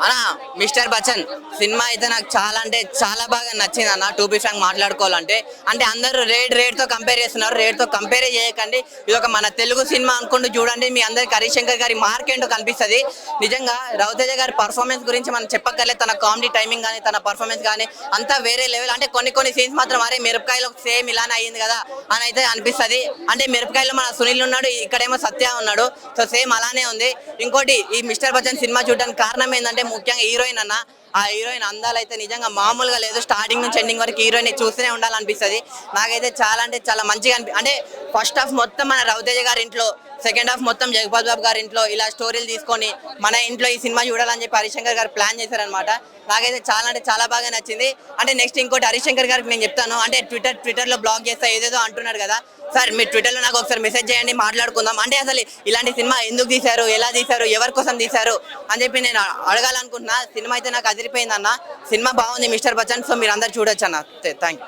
అన్న mister Bachchan cinema అయితే నాకు చాలా అంటే చాలా బాగా నచ్చింది అన్న. టూ బి ఫ్రాంక్ మాట్లాడుకోవాలంటే అంటే అందరూ రేట్తో కంపేర్ చేస్తున్నారు. రేట్తో కంపేర్ చేయకండి, ఇది ఒక మన తెలుగు సినిమా అనుకుంటూ చూడండి. మీ అందరికి హరిశంకర్ గారి మార్క్ ఏంటో కనిపిస్తుంది. నిజంగా రవితేజ గారి పర్ఫార్మెన్స్ గురించి మనం చెప్పక్కర్లేదు. తన కామెడీ టైమింగ్ కానీ తన పర్ఫార్మెన్స్ కానీ అంతా వేరే లెవెల్. అంటే కొన్ని సీన్స్ మాత్రం అరే మిరపకాయలో సేమ్ ఇలానే అయ్యింది కదా అని అయితే అనిపిస్తుంది. అంటే మిరపకాయలో మన సునీల్ ఉన్నాడు, ఇక్కడేమో సత్య ఉన్నాడు, సో సేమ్ అలానే ఉంది. ఇంకోటి ఈ మిస్టర్ బచ్చన్ సినిమా చూడడానికి కారణం ఏంటంటే ముఖ్యంగా హీరోయిన్ అన్న. ఆ హీరోయిన్ అందాలు అయితే నిజంగా మామూలుగా లేదు. స్టార్టింగ్ నుంచి ఎండింగ్ వరకు హీరోయిన్ చూస్తూనే ఉండాలనిపిస్తుంది. నాకైతే చాలా అంటే చాలా మంచిగా అంటే ఫస్ట్ హాఫ్ మొత్తం మన రవితేజ గారి ఇంట్లో, సెకండ్ హాఫ్ మొత్తం జగపతి బాబు గారి ఇంట్లో ఇలా స్టోరీలు తీసుకొని మన ఇంట్లో ఈ సినిమా చూడాలని చెప్పి హరిశంకర్ గారు ప్లాన్ చేశారనమాట. నాకైతే చాలా అంటే చాలా బాగా నచ్చింది. అంటే నెక్స్ట్ ఇంకోటి హరిశంకర్ గారికి నేను చెప్తాను, అంటే ట్విట్టర్లో బ్లాగ్ చేస్తా ఏదేదో అంటున్నాడు కదా సార్, మీరు ట్విట్టర్లో నాకు ఒకసారి మెసేజ్ చేయండి, మాట్లాడుకుందాం. అంటే అసలు ఇలాంటి సినిమా ఎందుకు తీశారు, ఎలా తీశారు, ఎవరి కోసం తీశారు అని చెప్పి నేను అడగాలనుకుంటున్నా. సినిమా అయితే నాకు అదిరిపోయింది అన్న. సినిమా బాగుంది మిస్టర్ బచ్చన్, సో మీరు అందరు చూడొచ్చు అన్న. Thank you.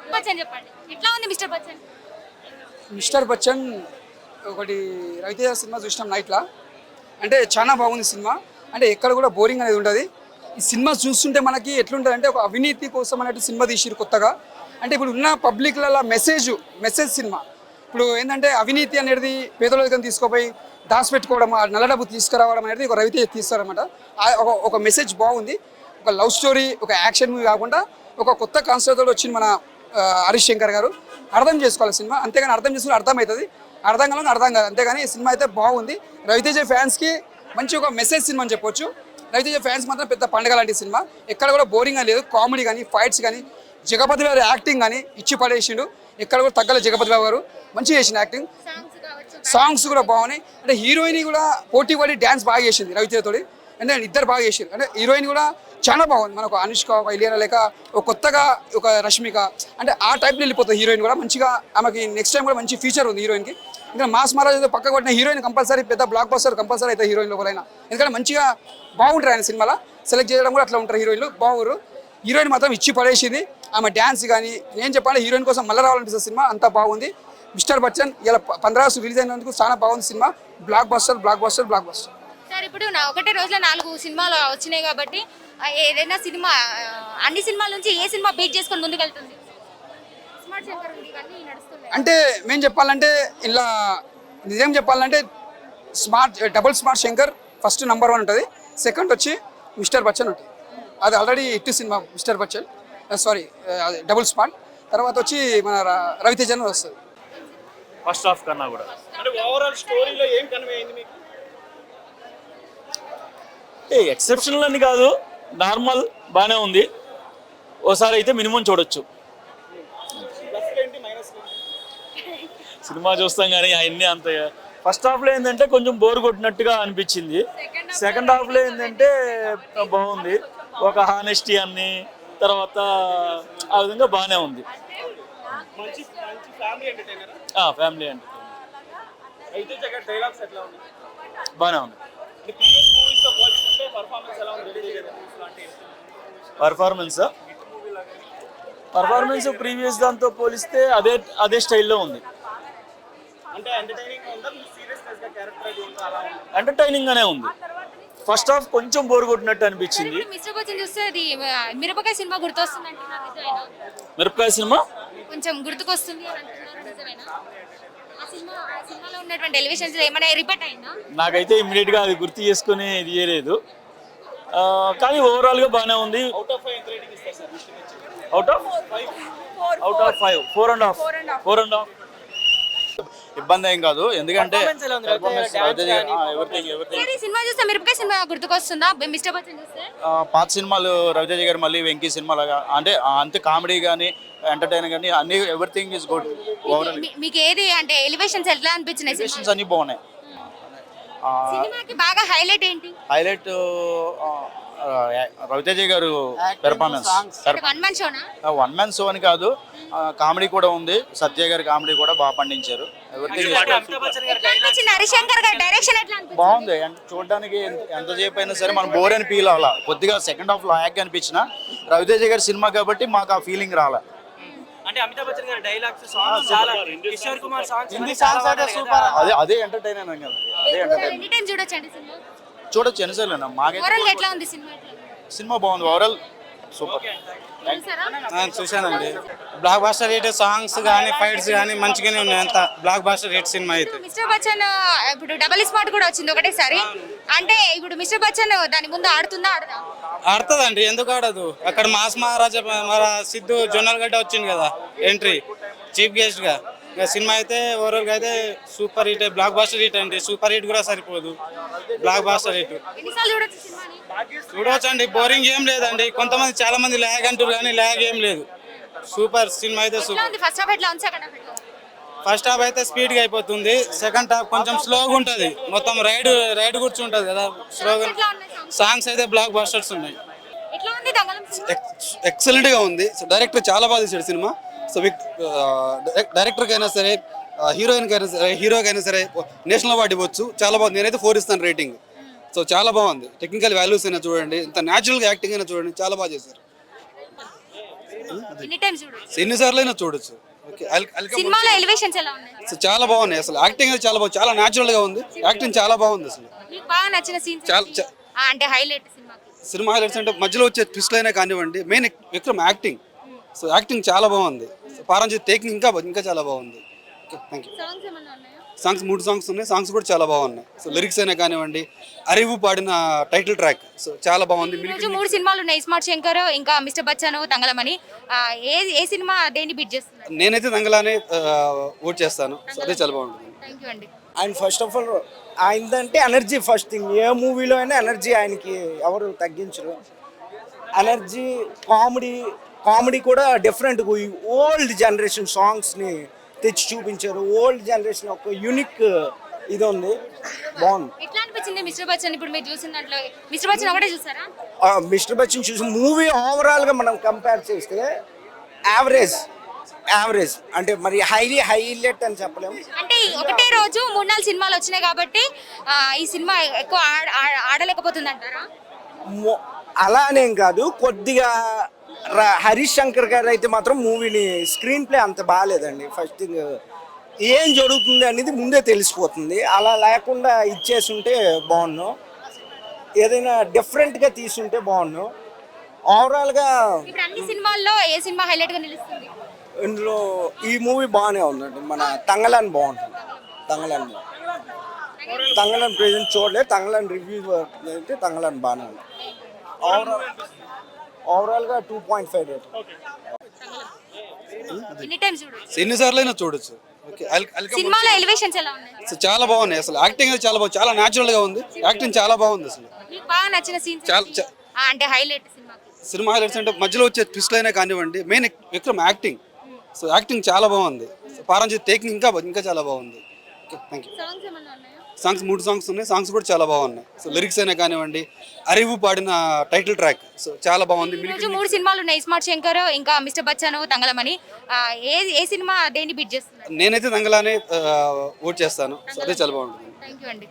మిస్టర్ బచ్చన్ ఒకటి రవితేజ సినిమా చూసినాం నైట్లో, అంటే చాలా బాగుంది సినిమా. అంటే ఎక్కడ కూడా బోరింగ్ అనేది ఉండదు. ఈ సినిమా చూస్తుంటే మనకి ఎట్లుంటుంది అంటే ఒక అవినీతి కోసం అన్నట్టు సినిమా తీసిరు కొత్తగా. అంటే ఇప్పుడు ఉన్న పబ్లిక్లలో మెసేజ్ సినిమా. ఇప్పుడు ఏంటంటే అవినీతి అనేది పేదల దగ్గర తీసుకుపోయి దాచిపెట్టుకోవడం, నల్ల డబ్బు తీసుకురావడం అనేది ఒక రవితేజ తీస్తారనమాట. ఒక మెసేజ్ బాగుంది. ఒక లవ్ స్టోరీ, ఒక యాక్షన్ మూవీ కాకుండా ఒక కొత్త కాన్సెప్ట్తో వచ్చింది మన హరిశంకర్ గారు. అర్థం చేసుకోవాలి సినిమా, అంతేగాని అర్థం చేసుకుని అర్థమవుతుంది, అర్థం కావాలని అర్థం కాదు, అంతేగాని సినిమా అయితే బాగుంది. రవితేజ ఫ్యాన్స్కి మంచి ఒక మెసేజ్ సినిమా అని చెప్పొచ్చు. రవితేజ ఫ్యాన్స్ మాత్రం పెద్ద పండుగ లాంటి సినిమా. ఎక్కడ కూడా బోరింగ్ అని లేదు. కామెడీ కానీ, ఫైట్స్ కానీ, జగపతి గారి యాక్టింగ్ కానీ ఇచ్చి పడేసిండు. ఎక్కడ కూడా తగ్గల జగపతి బాబు గారు మంచిగా చేసిన యాక్టింగ్. సాంగ్స్ కూడా బాగున్నాయి. అంటే హీరోయిన్ కూడా పోటీ పడి డ్యాన్స్ బాగా చేసింది రవితేజతోటి. అంటే ఇద్దరు బాగా చేసారు. అంటే హీరోయిన్ కూడా చాలా బాగుంది. మనకు అనుష్క, ఒక ఇలియానా లేక ఒక కొత్తగా ఒక రష్మిక, అంటే ఆ టైప్లో వెళ్ళిపోతుంది హీరోయిన్ కూడా. మంచిగా ఆమెకి నెక్స్ట్ టైం కూడా మంచి ఫ్యూచర్ ఉంది హీరోయిన్కి. ఇంకా మాస్ మహారాజ్ పక్క కొట్టిన హీరోయిన్ కంపల్సరీ పెద్ద బ్లాక్ బస్టర్ కంపల్సరీ అయితే హీరోయిన్ లోపలైనా. ఎందుకంటే మంచిగా బాగుంటారు ఆయన సినిమాలో. సెలెక్ట్ చేయడం కూడా అట్లా ఉంటారు హీరోయిన్లు, బాగురు. హీరోయిన్ మాత్రం ఇచ్చి పడేసింది. ఆమె డ్యాన్స్ కానీ నేను చెప్పాలి హీరోయిన్ కోసం మళ్ళీ రావాలనిపిస్తుంది సినిమా. అంతా బాగుంది. మిస్టర్ బచ్చన్ ఇలా 15 ఆగస్టు రిలీజ్ అయినందుకు చాలా బాగుంది సినిమా. Block buster. సార్ ఇప్పుడు ఒకటే రోజులో 4 సినిమాలు వచ్చినాయి కాబట్టి ఏదైనా సినిమా అన్ని సినిమాల నుంచి ఏ సినిమా బీట్ చేసుకొని ముందుకెళ్తుంది? స్మార్ట్ శంకర్ ఇవన్నీ నడుస్తున్నాయి. అంటే మేము చెప్పాలంటే ఇలా నిజం చెప్పాలంటే double smart Shankar first number 1 ఉంటుంది. సెకండ్ వచ్చి మిస్టర్ బచ్చన్ ఉంటుంది. అది already hit cinema mister Bachchan, sorry double smart. తర్వాత వచ్చి మన రవితేజ వస్తుంది ఫస్ట్ హాఫ్ కన్నా కూడా. అంటే ఓవరాల్ స్టోరీలో ఏం కన్వే అయింది మీకు? ఎక్సెప్షనల్ అని కాదు, నార్మల్ బాగానే ఉంది. ఓసారి అయితే మినిమం చూడొచ్చు. సినిమా చూస్తాం కానీ అవన్నీ అంత. ఫస్ట్ హాఫ్లో ఏంటంటే కొంచెం బోర్ కొట్టినట్టుగా అనిపించింది. సెకండ్ హాఫ్లో ఏంటంటే బాగుంది. ఒక హానెస్టీ అన్ని తర్వాత ఆ విధంగా బాగానే ఉంది. ఫ్యామిలీ అంటే బాగానే ఉంది. పర్ఫార్మెన్స్ ప్రీవియస్ దాంతో పోలిస్తే అదే స్టైల్లో ఉంది. ఎంటర్టైనింగ్ గానే ఉంది. ఫస్ట్ హాఫ్ కొంచెం బోర్ కొట్టినట్టు అనిపించింది. మిరపకాయ సినిమా గుర్తొస్తుంది. మిరపకాయ సినిమా కొంచెం గుర్తుకొస్తుంది. నాకైతే ఇమ్మీడియట్ గా అది గుర్తు చేసుకుని ఇది చేయలేదు. కానీ ఓవరాల్ గా బాగానే ఉంది. Out of 5 4.5. ఇబ్బంది ఏం కాదు, ఎందుకంటే పాత సినిమాలు రవితేజ గారు మళ్ళీ వెంకీ సినిమాలు అంటే అంతే కామెడీ కానీ ఎంటర్టైన్ కానీ అన్ని ఎవ్రీథింగ్ ఇస్ గుడ్. ఓవరాల్ మీకు ఏది అంటే ఎలివేషన్స్ ఎట్లా అనిపించినాయి? ఎలివేషన్స్ అన్ని బాగున్నాయి. సినిమాకి బాగా హైలైట్ ఏంటి? హైలైట్ రవితేజ గారు పెర్ఫార్మెన్స్. వన్ మ్యాన్ షో అని కాదు, కామెడీ కూడా ఉంది. సత్య గారి కామెడీ కూడా బాగా పండించారు. బాగుంది. చూడడానికి ఎంతసేపు అయినా సరే మనం బోర్ అని ఫీల్ అవ్వాలా. కొద్దిగా సెకండ్ హాఫ్ లాగ్ అనిపించిన రవితేజ గారి సినిమా కాబట్టి మాకు ఆ ఫీలింగ్ రాలే. అదే ఎంటర్టైన్. చూడొచ్చు ఎన్నిసార్లు మాకైతే ఓవరాల్ ఎట్లా ఉంది సినిమా ఎట్లా ఉంది? సినిమా బాగుంది ఓవరాల్ సూపర్. చూసారా? చూశానండి. బ్లాక్ బాస్టర్ హిట్ సాంగ్స్ కానీ ఫైట్స్ కానీ మంచిగానే ఉన్నాయి. అంత బ్లాక్ బాస్టర్ హిట్ సినిమా అయితే. మిస్టర్ బచ్చన్ ఇప్పుడు డబుల్ స్మార్ట్ కూడా వచ్చింది ఒకటేసారి. అంటే ఇప్పుడు మిస్టర్ బచ్చన్ దాని ముందు ఆడుతుందా ఆడదా? ఆడుతుందండి, ఎందుకు ఆడదు. అక్కడ మాస్ మహారాజా మన సిద్ధు జొన్నలగడ్డ వచ్చింది కదా ఎంట్రీ చీఫ్ గెస్ట్ గా. ఇక సినిమా అయితే ఓవరాల్ గా అయితే super hit, blockbuster hit అండి. సూపర్ హిట్ కూడా సరిపోదు, బ్లాక్ బాస్టర్ హిట్. ఎన్నిసార్లు చూడొచ్చు సినిమాని? చూడవచ్చు అండి, బోరింగ్ ఏం లేదండి. కొంతమంది చాలా మంది ల్యాగ్ అంటారు కానీ ల్యాగ్ ఏం లేదు. సూపర్ సినిమా అయితే ఎట్లా సూపర్. ఉంది? ఫస్ట్ హాఫ్ ఎట్లా ఉంది? సెకండ్ హాఫ్ ఎట్లా ఉంది? ఫస్ట్ హాఫ్ అయితే స్పీడ్ గా అయిపోతుంది, సెకండ్ హాఫ్ కొంచెం స్లోగా ఉంటది. మొత్తం రైడ్ కూర్చుంటది కదా స్లోగా. ఎట్లా ఉన్నాయి songs? సాంగ్స్ అయితే బ్లాక్ బాస్టర్స్ ఉన్నాయి. ఎట్లా ఉంది దంగలం సినిమా? ఎక్సలెంట్ గా ఉంది. సో డైరెక్టర్ చాలా బాగా తీశాడు సినిమా. సో డైరెక్టర్కి అయినా సరే, హీరోకి అయినా సరే నేషనల్ అవార్డు ఇవ్వచ్చు. చాలా బాగుంది. నేనైతే 4 ఇస్తాను రేటింగ్. సో చాలా బాగుంది. టెక్నికల్ వాల్యూస్ అయినా చూడండి, ఇంత న్యాచురల్గా యాక్టింగ్ అయినా చూడండి, చాలా బాగా చేశారు. ఎన్ని టైమ్స్ చూడొచ్చు? ఎన్నిసార్లు అయినా చూడొచ్చు. ఓకే, సినిమాలో ఎలివేషన్స్ ఎలా ఉన్నాయి? సో చాలా బాగున్నాయి. అసలు యాక్టింగ్ అయితే చాలా బాగుంది, చాలా న్యాచురల్గా ఉంది. యాక్టింగ్ చాలా బాగుంది అసలు. మీకు బాగా నచ్చిన సీన్స్ అంటే హైలైట్ సినిమాకి? సినిమా హైలైట్స్ అంటే మధ్యలో వచ్చే ట్విస్ట్లు అయినా కానివ్వండి, main Vikram acting. So acting చాలా బాగుంది. పారంజిత్ టేకింగ్ ఇంకా చాలా బాగుంది. Okay, thank you. సాంగ్స్ ఏమన్నా ఉన్నాయా? సాంగ్స్ 3 సాంగ్స్ ఉన్నాయి. సాంగ్స్ కూడా చాలా బాగున్నాయి. సో లిరిక్స్ అయినా కానివ్వండి, అరివు పాడిన టైటిల్ ట్రాక్ సో చాలా బాగుంది. ఈరోజు 3 సినిమాలు ఉన్నాయి, స్మార్ట్ శంకర్, ఇంకా మిస్టర్ బచ్చన్, తంగలమని. ఏ సినిమా దేన్ని బీట్ చేస్తుంది? నేనైతే దంగలానే ఓట్ చేస్తాను. సో అదే చాలా బాగుంటుంది. థ్యాంక్ యూ అండి. ఆయన ఫస్ట్ ఆఫ్ ఆల్ ఆయనదంటే ఎనర్జీ ఫస్ట్ థింగ్. ఏ మూవీలో అయినా ఎనర్జీ ఆయనకి ఎవరు తగ్గించరు. ఎనర్జీ, కామెడీ కూడా డిఫరెంట్. ఓల్డ్ జనరేషన్ సాంగ్స్ని తెచ్చి చూపించారు. ఓల్డ్ జనరేషన్ ఒక యూనిక్ ఇది ఉంది, బాగుంది. ఎట్లా అనిపించింది మిస్టర్ బచ్చన్? ఇప్పుడు మీరు చూసిన దాంట్లో మిస్టర్ బచ్చన్ ఒకటే చూసారా? మిస్టర్ బచ్చన్ చూసి మూవీ ఓవరాల్గా మనం కంపేర్ చేస్తే యావరేజ్ అంటే మరి హైలైట్ అని చెప్పలేము. అంటే ఒకటే రోజు 3-4 సినిమాలు వచ్చినాయి కాబట్టి ఈ సినిమా ఎక్కువ ఆడలేకపోతుంది అంటారా? అలా అనేం కాదు, కొద్దిగా హరీష్ శంకర్ గారు అయితే మాత్రం మూవీని స్క్రీన్ ప్లే అంత బాగాలేదండి. ఫస్ట్ థింగ్ ఏం జరుగుతుంది అనేది ముందే తెలిసిపోతుంది. అలా లేకుండా ఇచ్చేస్తుంటే బాగున్నాను. ఏదైనా డిఫరెంట్గా తీసుంటే బాగున్నాను. ఓవరాల్గా ఇప్పుడు అన్ని సినిమాల్లో ఏ సినిమా హైలైట్ గా నిలుస్తుంది? ఇందులో ఈ మూవీ బాగానే ఉందండి. మన తంగలాన్ బాగుంటుంది. తంగలాన్ ప్రెజెంట్ చూడలేదు. తంగలాన్ రివ్యూ అయితే తంగలాన్ బాగానే ఉంది. ఓవరాల్గా 2.5 రేట్. ఎన్ని టైమ్స్ చూడొచ్చు? ఎన్నిసార్లు అయినా చూడొచ్చు. ఓకే, సినిమాలో ఎలివేషన్స్ ఎలా ఉన్నాయి? సో చాలా బాగున్నాయి. అసలు యాక్టింగ్ అయితే చాలా బాగుంది, చాలా న్యాచురల్గా ఉంది. యాక్టింగ్ చాలా బాగుంది అసలు. మీకు బాగా నచ్చిన సీన్స్ అంటే హైలైట్ సినిమాకి? సినిమా హైలైట్స్ అంటే మధ్యలో వచ్చే ట్విస్ట్లు అయినా కానివ్వండి, main Vikram acting. So acting చాలా బాగుంది. పారంజిత్ టేకింగ్ ఇంకా చాలా బాగుంది. Okay, thank you. సాంగ్స్ ఏమన్నా ఉన్నాయా? సాంగ్స్ 3 సాంగ్స్ ఉన్నాయి. సాంగ్స్ కూడా చాలా బాగున్నాయి. సో లిరిక్స్ అయినా కానివ్వండి, అరివు పాడిన టైటిల్ ట్రాక్ సో చాలా బాగుంది. ఈరోజు 3 సినిమాలు ఉన్నాయి, స్మార్ట్ శంకర్, ఇంకా మిస్టర్ బచ్చన్, తంగలమని. ఏ సినిమా దేన్ని బీట్ చేస్తుంది? నేనైతే దంగలానే ఓట్ చేస్తాను. సో అదే చాలా బాగుంటుంది. థ్యాంక్ యూ అండి.